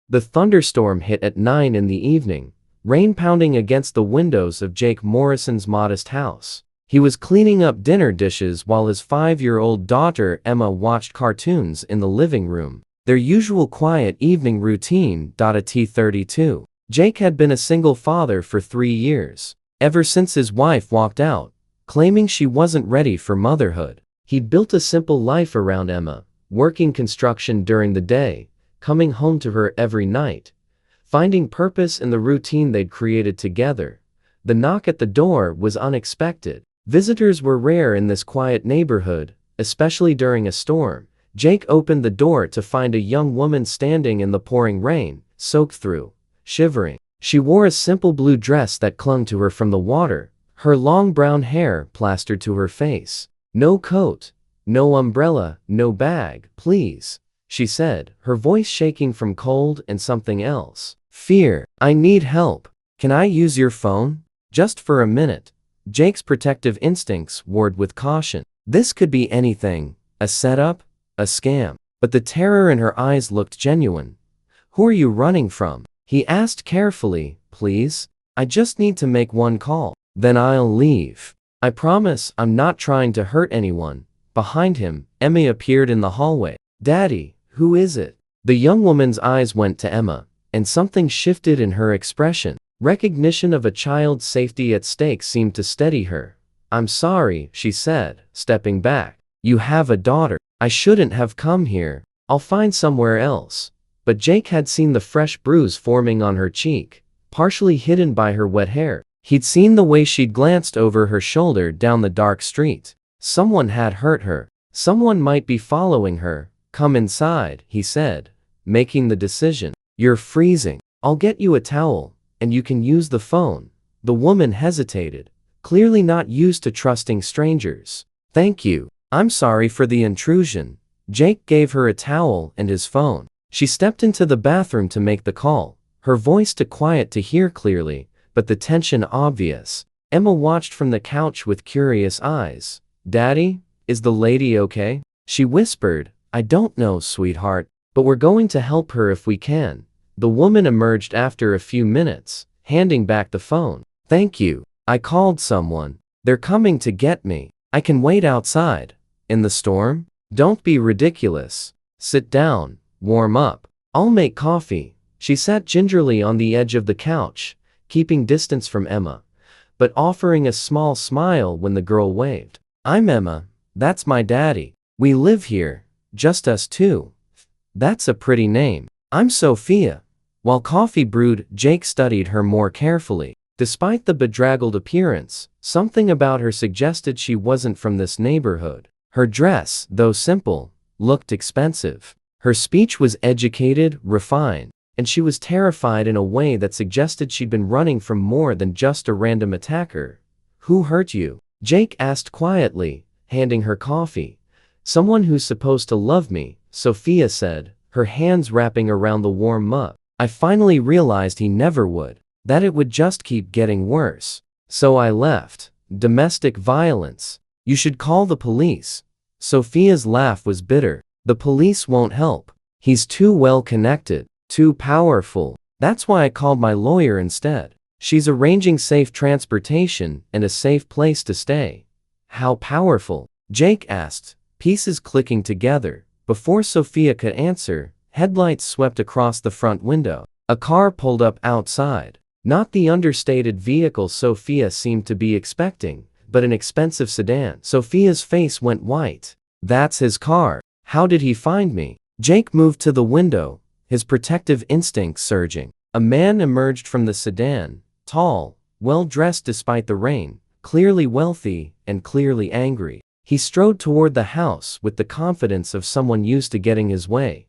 The thunderstorm hit at 9 in the evening, rain pounding against the windows of Jake Morrison's modest house. He was cleaning up dinner dishes while his 5-year-old daughter Emma watched cartoons in the living room. Their usual quiet evening routine. At T32. Jake had been a single father for 3 years, ever since his wife walked out, claiming she wasn't ready for motherhood. He'd built a simple life around Emma, working construction during the day, coming home to her every night, finding purpose in the routine they'd created together. The knock at the door was unexpected. Visitors were rare in this quiet neighborhood, especially during a storm. Jake opened the door to find a young woman standing in the pouring rain, soaked through, shivering. She wore a simple blue dress that clung to her from the water, her long brown hair plastered to her face. "No coat, no umbrella, no bag, please," she said, her voice shaking from cold and something else. "Fear. I need help. Can I use your phone? Just for a minute." Jake's protective instincts warred with caution. This could be anything, a setup, a scam. But the terror in her eyes looked genuine. "Who are you running from?" he asked carefully. "Please, I just need to make one call. Then I'll leave. I promise I'm not trying to hurt anyone." Behind him, Emma appeared in the hallway. "Daddy, who is it?" The young woman's eyes went to Emma, and something shifted in her expression. Recognition of a child's safety at stake seemed to steady her. "I'm sorry," she said, stepping back. "You have a daughter. I shouldn't have come here. I'll find somewhere else." But Jake had seen the fresh bruise forming on her cheek, partially hidden by her wet hair. He'd seen the way she'd glanced over her shoulder down the dark street. Someone had hurt her. Someone might be following her. "Come inside," he said, making the decision. "You're freezing. I'll get you a towel, and you can use the phone." The woman hesitated, clearly not used to trusting strangers. "Thank you. I'm sorry for the intrusion." Jake gave her a towel and his phone. She stepped into the bathroom to make the call, her voice too quiet to hear clearly, but the tension obvious. Emma watched from the couch with curious eyes. "Daddy, is the lady okay?" she whispered. "I don't know, sweetheart, but we're going to help her if we can." The woman emerged after a few minutes, handing back the phone. "Thank you. I called someone. They're coming to get me. I can wait outside." "In the storm? Don't be ridiculous. Sit down, warm up. I'll make coffee." She sat gingerly on the edge of the couch, keeping distance from Emma, but offering a small smile when the girl waved. "I'm Emma. That's my daddy. We live here, just us two." "That's a pretty name." "I'm Sophia." While coffee brewed, Jake studied her more carefully. Despite the bedraggled appearance, something about her suggested she wasn't from this neighborhood. Her dress, though simple, looked expensive. Her speech was educated, refined, and she was terrified in a way that suggested she'd been running from more than just a random attacker. "Who hurt you?" Jake asked quietly, handing her coffee. "Someone who's supposed to love me," Sophia said, her hands wrapping around the warm mug. "I finally realized he never would, that it would just keep getting worse. So I left." "Domestic violence. You should call the police." Sophia's laugh was bitter. "The police won't help. He's too well connected, too powerful. That's why I called my lawyer instead. She's arranging safe transportation and a safe place to stay." "How powerful?" Jake asked, pieces clicking together. Before Sophia could answer, headlights swept across the front window. A car pulled up outside. Not the understated vehicle Sophia seemed to be expecting, but an expensive sedan. Sophia's face went white. "That's his car. How did he find me?" Jake moved to the window, his protective instincts surging. A man emerged from the sedan, tall, well-dressed despite the rain, clearly wealthy and clearly angry. He strode toward the house with the confidence of someone used to getting his way.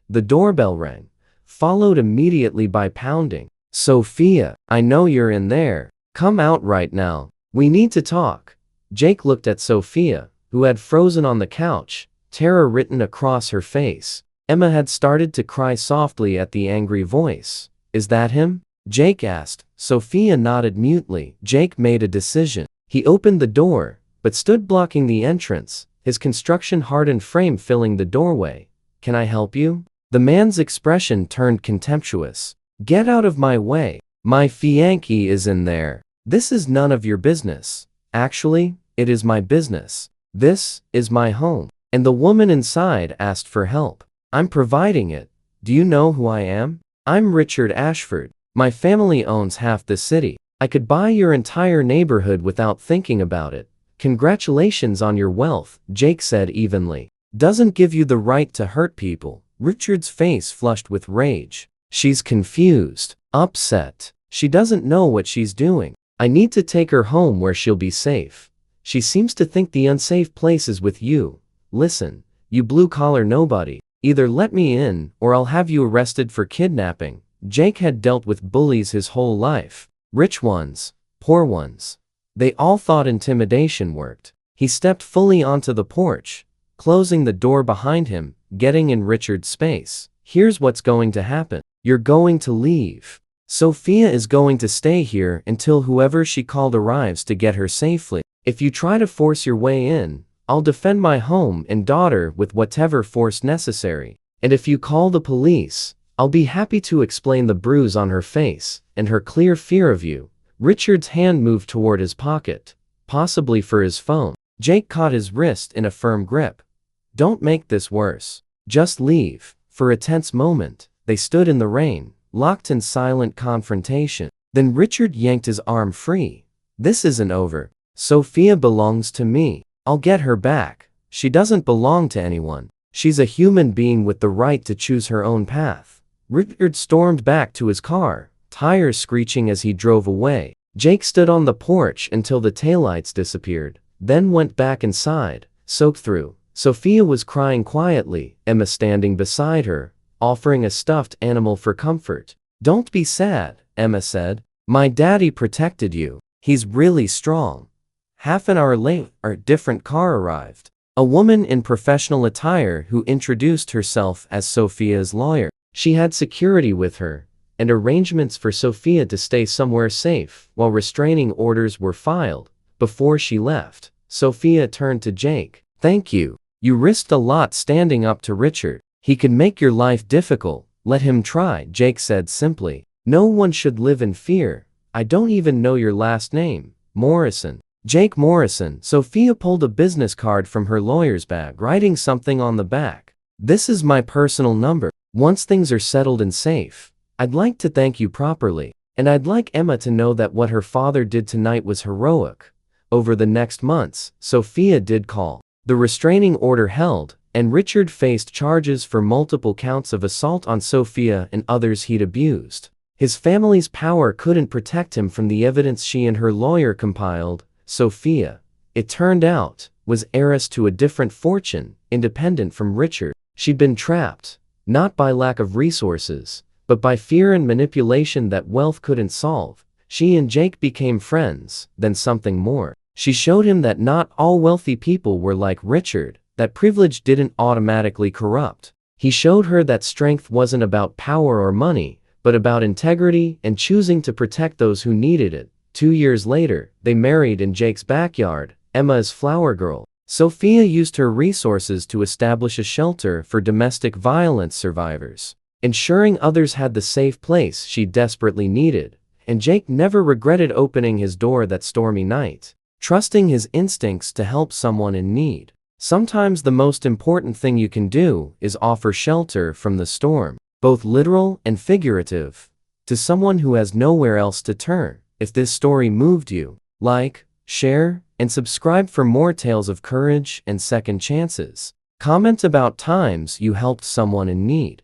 The doorbell rang, followed immediately by pounding. "Sophia, I know you're in there. Come out right now. We need to talk." Jake looked at Sophia, who had frozen on the couch, terror written across her face. Emma had started to cry softly at the angry voice. "Is that him?" Jake asked. Sophia nodded mutely. Jake made a decision. He opened the door, but stood blocking the entrance, his construction-hardened frame filling the doorway. "Can I help you?" The man's expression turned contemptuous. Get out of my way. My fiancé is in there. This is none of your business. Actually, it is my business. This is my home. And the woman inside asked for help. I'm providing it. Do you know who I am? I'm Richard Ashford. My family owns half the city. I could buy your entire neighborhood without thinking about it. Congratulations on your wealth, Jake said evenly. Doesn't give you the right to hurt people. Richard's face flushed with rage. She's confused, upset. She doesn't know what she's doing. I need to take her home where she'll be safe. She seems to think the unsafe place is with you. Listen, you blue-collar nobody. Either let me in, or I'll have you arrested for kidnapping. Jake had dealt with bullies his whole life. Rich ones, poor ones. They all thought intimidation worked. He stepped fully onto the porch, closing the door behind him, getting in Richard's space. Here's what's going to happen. You're going to leave. Sophia is going to stay here until whoever she called arrives to get her safely. If you try to force your way in, I'll defend my home and daughter with whatever force necessary. And if you call the police, I'll be happy to explain the bruise on her face and her clear fear of you. Richard's hand moved toward his pocket, possibly for his phone. Jake caught his wrist in a firm grip. Don't make this worse. Just leave. For a tense moment, they stood in the rain, locked in silent confrontation. Then Richard yanked his arm free. This isn't over. Sophia belongs to me. I'll get her back. She doesn't belong to anyone. She's a human being with the right to choose her own path. Richard stormed back to his car, tires screeching as he drove away. Jake stood on the porch until the taillights disappeared, then went back inside, soaked through. Sophia was crying quietly, Emma standing beside her, offering a stuffed animal for comfort. Don't be sad, Emma said. My daddy protected you. He's really strong. Half an hour later, a different car arrived. A woman in professional attire who introduced herself as Sophia's lawyer. She had security with her, and arrangements for Sophia to stay somewhere safe while restraining orders were filed. Before she left, Sophia turned to Jake. Thank you. You risked a lot standing up to Richard. He could make your life difficult. Let him try, Jake said simply. No one should live in fear. I don't even know your last name. Morrison. Jake Morrison. Sophia pulled a business card from her lawyer's bag, writing something on the back. This is my personal number. Once things are settled and safe, I'd like to thank you properly. And I'd like Emma to know that what her father did tonight was heroic. Over the next months, Sophia did call. The restraining order held, and Richard faced charges for multiple counts of assault on Sophia and others he'd abused. His family's power couldn't protect him from the evidence she and her lawyer compiled. Sophia, it turned out, was heiress to a different fortune, independent from Richard. She'd been trapped, not by lack of resources, but by fear and manipulation that wealth couldn't solve. She and Jake became friends, then something more. She showed him that not all wealthy people were like Richard, that privilege didn't automatically corrupt. He showed her that strength wasn't about power or money, but about integrity and choosing to protect those who needed it. 2 years later, they married in Jake's backyard, Emma's flower girl. Sophia used her resources to establish a shelter for domestic violence survivors, ensuring others had the safe place she desperately needed. And Jake never regretted opening his door that stormy night, trusting his instincts to help someone in need. Sometimes the most important thing you can do is offer shelter from the storm, both literal and figurative, to someone who has nowhere else to turn. If this story moved you, like, share, and subscribe for more tales of courage and second chances. Comment about times you helped someone in need.